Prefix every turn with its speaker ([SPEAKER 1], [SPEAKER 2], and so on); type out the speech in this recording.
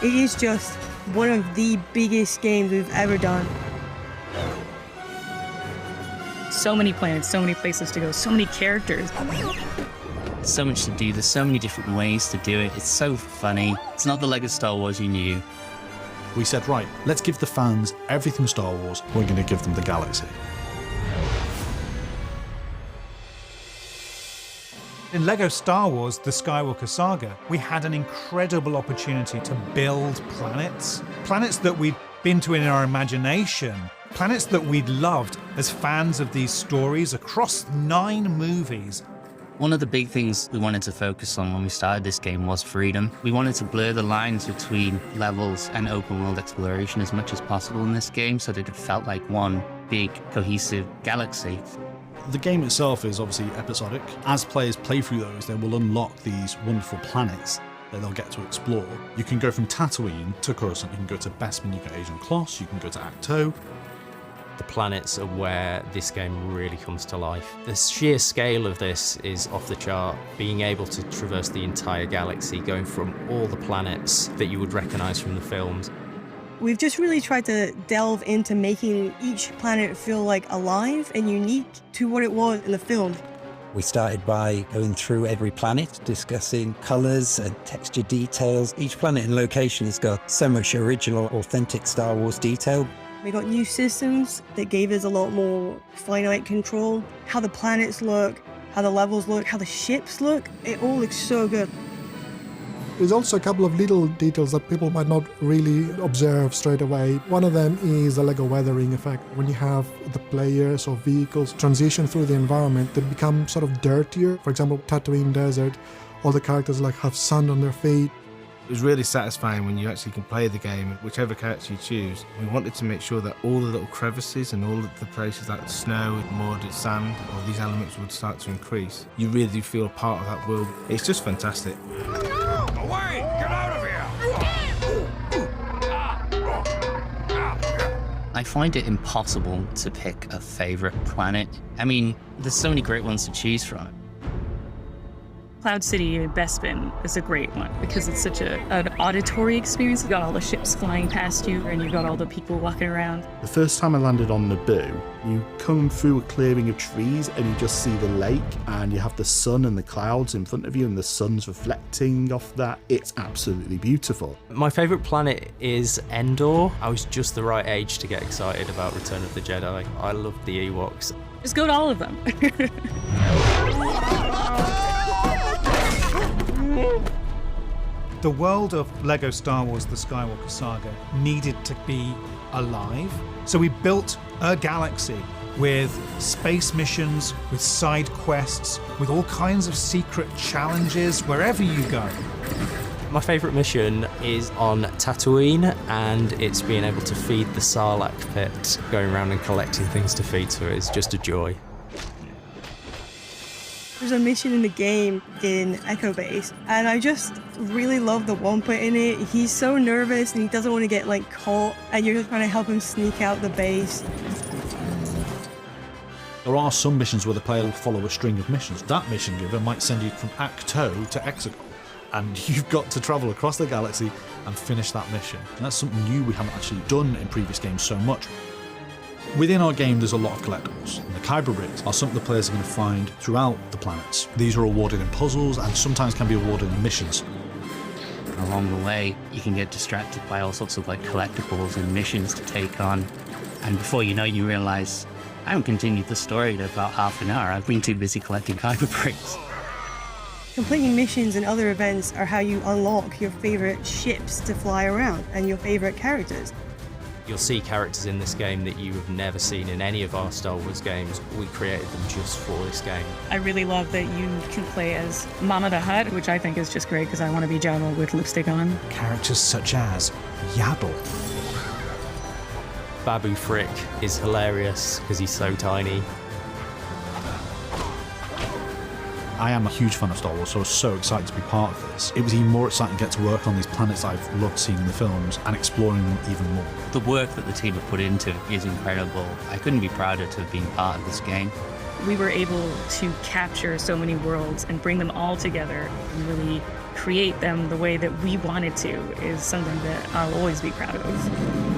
[SPEAKER 1] It is just one of the biggest games we've ever done.
[SPEAKER 2] So many planets, so many places to go, so many characters.
[SPEAKER 3] So much to do, there's so many different ways to do it. It's so funny. It's not the Lego Star Wars you knew.
[SPEAKER 4] We said, right, let's give the fans everything Star Wars, we're going to give them the galaxy.
[SPEAKER 5] In LEGO Star Wars, the Skywalker saga, we had an incredible opportunity to build planets. Planets that we'd been to in our imagination. Planets that we'd loved as fans of these stories across 9 movies.
[SPEAKER 3] One of the big things we wanted to focus on when we started this game was freedom. We wanted to blur the lines between levels and open world exploration as much as possible in this game so that it felt like one big cohesive galaxy.
[SPEAKER 4] The game itself is obviously episodic. As players play through those, they will unlock these wonderful planets that they'll get to explore. You can go from Tatooine to Coruscant, you can go to Bespin, you can go to Ajan Kloss, you can go to Acto.
[SPEAKER 6] The planets are where this game really comes to life. The sheer scale of this is off the chart. Being able to traverse the entire galaxy, going from all the planets that you would recognise from the films.
[SPEAKER 1] We've just really tried to delve into making each planet feel like alive and unique to what it was in the film.
[SPEAKER 7] We started by going through every planet, discussing colours and texture details. Each planet and location has got so much original, authentic Star Wars detail.
[SPEAKER 1] We got new systems that gave us a lot more finite control. How the planets look, how the levels look, how the ships look, it all looks so good.
[SPEAKER 8] There's also a couple of little details that people might not really observe straight away. One of them is the Lego weathering effect. When you have the players or vehicles transition through the environment, they become sort of dirtier. For example, Tatooine Desert, all the characters like have sand on their feet.
[SPEAKER 9] It was really satisfying when you actually can play the game, whichever character you choose. We wanted to make sure that all the little crevices and all of the places like snow, mud, sand, all these elements would start to increase. You really do feel a part of that world. It's just fantastic.
[SPEAKER 10] Away! Get out of here!
[SPEAKER 3] I find it impossible to pick a favourite planet. I mean, there's so many great ones to choose from.
[SPEAKER 2] Cloud City in Bespin is a great one because it's such an auditory experience. You got all the ships flying past you and you got all the people walking around.
[SPEAKER 4] The first time I landed on Naboo, you come through a clearing of trees and you just see the lake and you have the sun and the clouds in front of you and the sun's reflecting off that. It's absolutely beautiful.
[SPEAKER 6] My favourite planet is Endor. I was just the right age to get excited about Return of the Jedi. I loved the Ewoks.
[SPEAKER 2] Just go to all of them.
[SPEAKER 5] The world of LEGO Star Wars The Skywalker Saga needed to be alive. So we built a galaxy with space missions, with side quests, with all kinds of secret challenges wherever you go.
[SPEAKER 6] My favourite mission is on Tatooine, and it's being able to feed the Sarlacc pit. Going around and collecting things to feed to it is just a joy.
[SPEAKER 1] There's a mission in the game in Echo Base, and I just really love the Wampa in it. He's so nervous and he doesn't want to get like caught, and you're just trying to help him sneak out the base.
[SPEAKER 4] There are some missions where the player will follow a string of missions. That mission giver might send you from Acto to Exegol, and you've got to travel across the galaxy and finish that mission. And that's something new we haven't actually done in previous games so much. Within our game, there's a lot of collectibles, and the Kyber bricks are something the players are going to find throughout the planets. These are awarded in puzzles and sometimes can be awarded in missions.
[SPEAKER 3] Along the way, you can get distracted by all sorts of like collectibles and missions to take on. And before you know, you realize, I haven't continued the story to about half an hour. I've been too busy collecting Kyber bricks.
[SPEAKER 1] Completing missions and other events are how you unlock your favorite ships to fly around and your favorite characters.
[SPEAKER 6] You'll see characters in this game that you have never seen in any of our Star Wars games. We created them just for this game.
[SPEAKER 2] I really love that you can play as Mama the Hutt, which I think is just great because I want to be Jabba with lipstick on.
[SPEAKER 5] Characters such as Yaddle.
[SPEAKER 6] Babu Frick is hilarious because he's so tiny.
[SPEAKER 4] I am a huge fan of Star Wars, so I was so excited to be part of this. It was even more exciting to get to work on these planets I've loved seeing in the films and exploring them even more.
[SPEAKER 3] The work that the team have put into it is incredible. I couldn't be prouder to have been part of this game.
[SPEAKER 2] We were able to capture so many worlds and bring them all together and really create them the way that we wanted to is something that I'll always be proud of.